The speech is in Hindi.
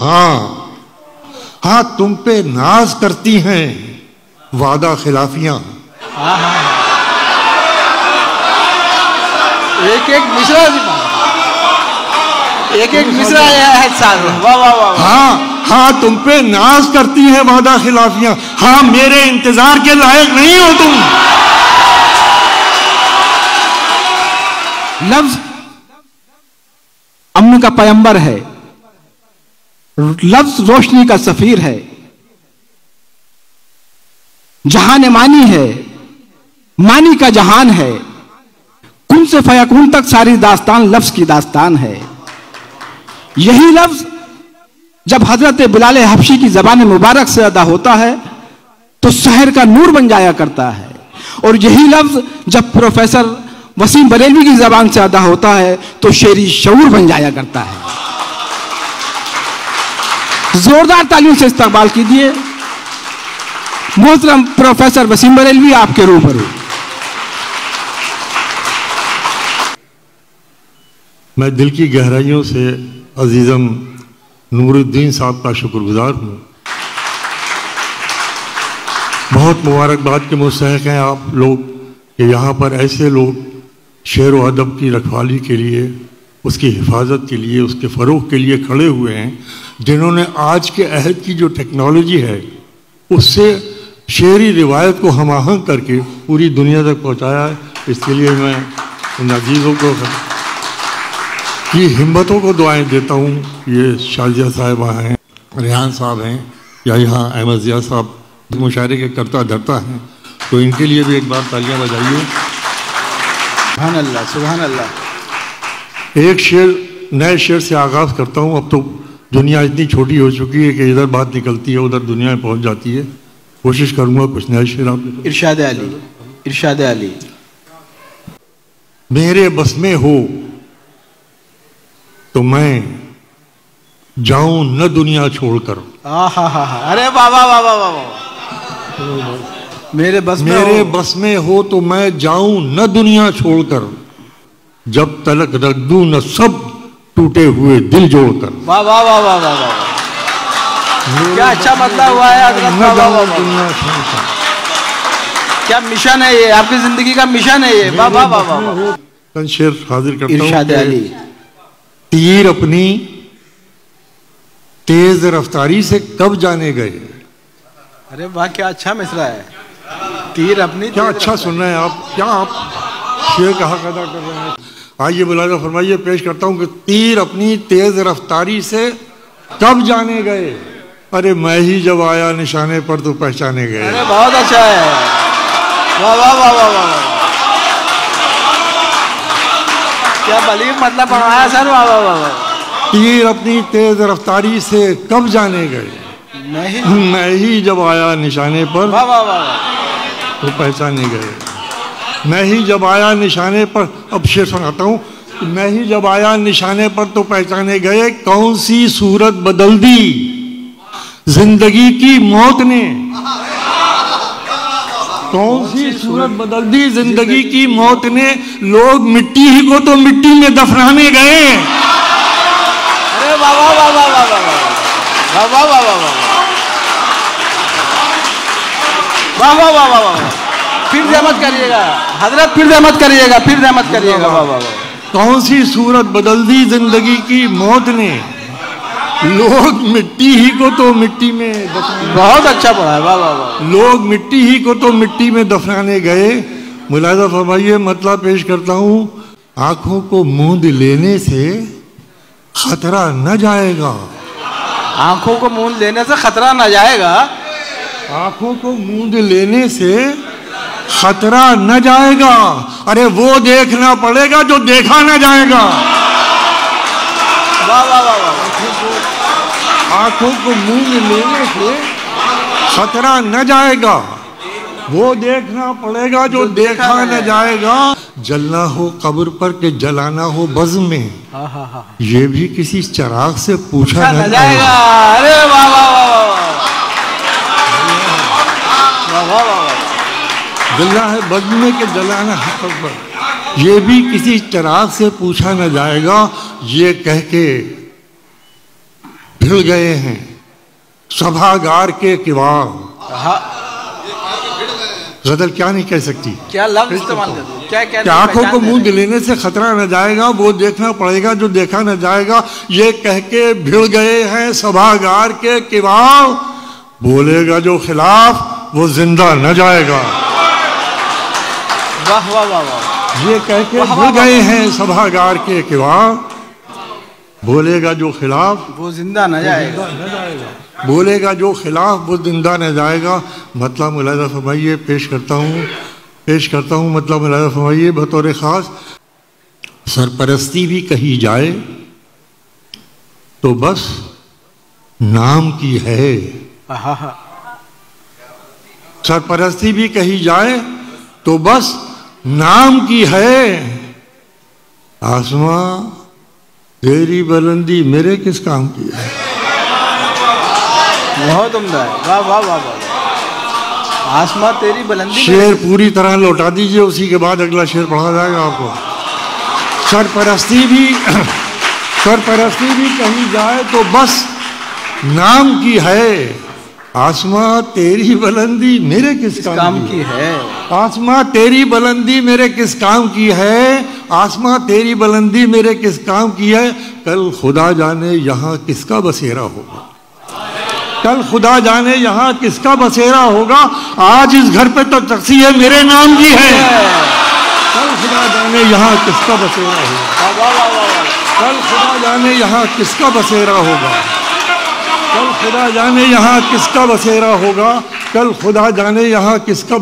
हाँ हाँ, तुम पे नाज करती हैं वादा खिलाफियां। एक एक मिसरा है साहब। वाह वाह वाह। हाँ हाँ, तुम पे नाज करती हैं वादा खिलाफियां। हाँ, मेरे इंतजार के लायक नहीं हो तुम। लफ्ज अम्न का पैगंबर है, लफ्ज रोशनी का सफीर है, जहान मानी है, मानी का जहान है, कुन से फयकून तक सारी दास्तान लफ्ज की दास्तान है। यही लफ्ज जब हजरत बिलाल हबशी की जबान मुबारक से अदा होता है तो शहर का नूर बन जाया करता है, और यही लफ्ज जब प्रोफेसर वसीम बरेलवी की जबान से अदा होता है तो शेरी शऊर बन जाया करता है। जोरदार तालियों से इस्तकबाल कीजिए मोहतरम प्रोफेसर वसीम बरेलवी, आपके रूबरू। मैं दिल की गहराइयों से अजीजम नूरुद्दीन साहब का शुक्रगुजार हूँ। बहुत मुबारकबाद के मुस्तहिक़ हैं आप लोग कि यहाँ पर ऐसे लोग शेर व अदब की रखवाली के लिए, उसकी हिफाजत के लिए, उसके फ़रोग़ के लिए खड़े हुए हैं, जिन्होंने आज के अहद की जो टेक्नोलॉजी है उससे शेरी रिवायत को हम आहंग करके पूरी दुनिया तक पहुँचाया है। इसके लिए मैं इन अजीज़ों को की हिम्मतों को दुआएं देता हूँ। ये शाजिया साहिबा हैं, रेहान साहब हैं, या यहाँ अहमद ज़िया साहब मुशायरे के करता धरता हैं, तो इनके लिए भी एक बार तालियां बजाइए। सुभान अल्लाह, सुभान अल्लाह। एक शेर, नए शेर से आगाज़ करता हूँ। अब तो दुनिया इतनी छोटी हो चुकी है कि इधर बात निकलती है उधर दुनिया में पहुँच जाती है। कोशिश करूँगा कुछ नए शेर आप। इरशाद अली, इरशाद अली। मेरे बस में हो तो मैं जाऊं न दुनिया छोड़कर। अरे वाह वाह वाह वाह वाह। मेरे बस में हो तो मैं जाऊं न दुनिया छोड़कर, जब तलक रख दूं न सब टूटे हुए दिल जोड़कर। वाह वाह वाह वाह वाह वाह, क्या अच्छा मतलब हुआ है हज़रत। दुनिया छोड़कर क्या मिशन है ये, आपकी जिंदगी का मिशन है ये। वाह वाह वाह वाह। शेर हाजिर करता हूं। इरशाद अली। तीर अपनी तेज रफ्तारी से कब जाने गए। अरे वाह, क्या अच्छा मिसरा है। तीर अपनी, क्या अच्छा सुन रहे हैं आप, क्या आप शेर का हक अदा कर रहे हैं। आइए बुलाजा फरमाइए, पेश करता हूँ कि तीर अपनी तेज रफ्तारी से कब जाने गए, अरे मैं ही जब आया निशाने पर तो पहचाने गए। अरे बहुत अच्छा है। वाह वाह वाह वाह वाह, क्या बलीग मतलब बनाया सर। वाह वाह वाह वाह। तीर अपनी तेज रफ्तारी से कब जाने गए, मैं ही जब आया निशाने पर वाह वाह वाह तो पहचाने गए। मैं ही जब आया निशाने पर, अब शेर सुनाता हूँ। मैं ही जब आया निशाने पर तो पहचाने गए, कौन सी सूरत बदल दी जिंदगी की मौत ने, कौन सी सूरत बदल दी जिंदगी की मौत ने, लोग मिट्टी ही को तो मिट्टी में दफनाने गए। अरे वाह वाह वाह वाह वाह वाह वाह वाह वाह वाह वाह वाह वाह वाह। फिर रहमत करिएगा हजरत, फिर रहमत करिएगा, फिर रहमत करिएगा। वाह वाह वाह। कौन सी सूरत बदल दी जिंदगी की मौत ने, लोग मिट्टी ही को तो मिट्टी में दफनाने। बहुत अच्छा पढ़ा है। वाह वाह वाह। लोग मिट्टी ही को तो मिट्टी में दफनाने गए। मुलाहिजा फरमाइए, मतलब पेश करता हूँ। आंखों को मूंद लेने से खतरा न जाएगा। आंखों को मूंद लेने से खतरा न जाएगा। आंखों को मूंद लेने से खतरा न जाएगा, अरे वो देखना पड़ेगा जो देखा न जाएगा। वाह वाह वाह वाह। आंखों को मूंद लेने से खतरा न जाएगा, वो देखना पड़ेगा जो देखा न जाएगा। जलना हो कब्र पर के जलाना हो बज़्म में, ये भी किसी चिराग से पूछा न जाएगा। अरे वाह वाह वाह वाह वाह। जलना है बज़्म में के जलाना है कब्र पर, ये भी किसी चिराग से पूछा न जाएगा। ये कह के भिड़ गए हैं सभागार के किवाड़। गजल क्या नहीं कह सकती, क्या लफ्ज इस्तेमाल कर दो, क्या आंखों को मूंद लेने से खतरा न जाएगा, वो देखना पड़ेगा जो देखा न जाएगा। ये कह के भिड़ गए हैं सभागार के किवाड़, बोलेगा जो खिलाफ वो जिंदा न जाएगा। वाह वाह वाह वाह। ये कह के भिड़ गए हैं सभागार के किवाड़, बोलेगा जो खिलाफ वो जिंदा न जाएगा। बोलेगा जो खिलाफ वो जिंदा न जाएगा। मतलब मुलाहिज़ा फरमाइए, पेश करता हूँ मतलब मुलाहिज़ा फरमाइए बतौर ख़ास। सरपरस्ती भी कही जाए तो बस नाम की है, सरपरस्ती भी कही जाए तो बस नाम की है। आसमां तेरी बुलंदी मेरे किस काम की है। बहुत उम्दा है, वाह वाह वाह वाह। आसमां तेरी बुलंदी। शेर पूरी तरह लौटा दीजिए, उसी के बाद अगला शेर पढ़ा जाएगा आपको। सरपरस्ती भी कही जाए तो बस नाम की है। आसमां तेरी बुलंदी मेरे किस काम की है। आसमां तेरी बुलंदी मेरे किस काम की है। आसमां तेरी बुलंदी मेरे किस काम की है। कल खुदा जाने यहाँ किसका बसेरा होगा, कल खुदा जाने यहाँ किसका बसेरा होगा। आज इस घर पे तो तख्ती है मेरे नाम की है। कल खुदा जाने यहाँ किसका बसेरा होगा, कल खुदा जाने यहाँ किसका बसेरा होगा। कल खुदा जाने यहाँ किसका बसेरा होगा, कल खुदा जाने यहाँ किसका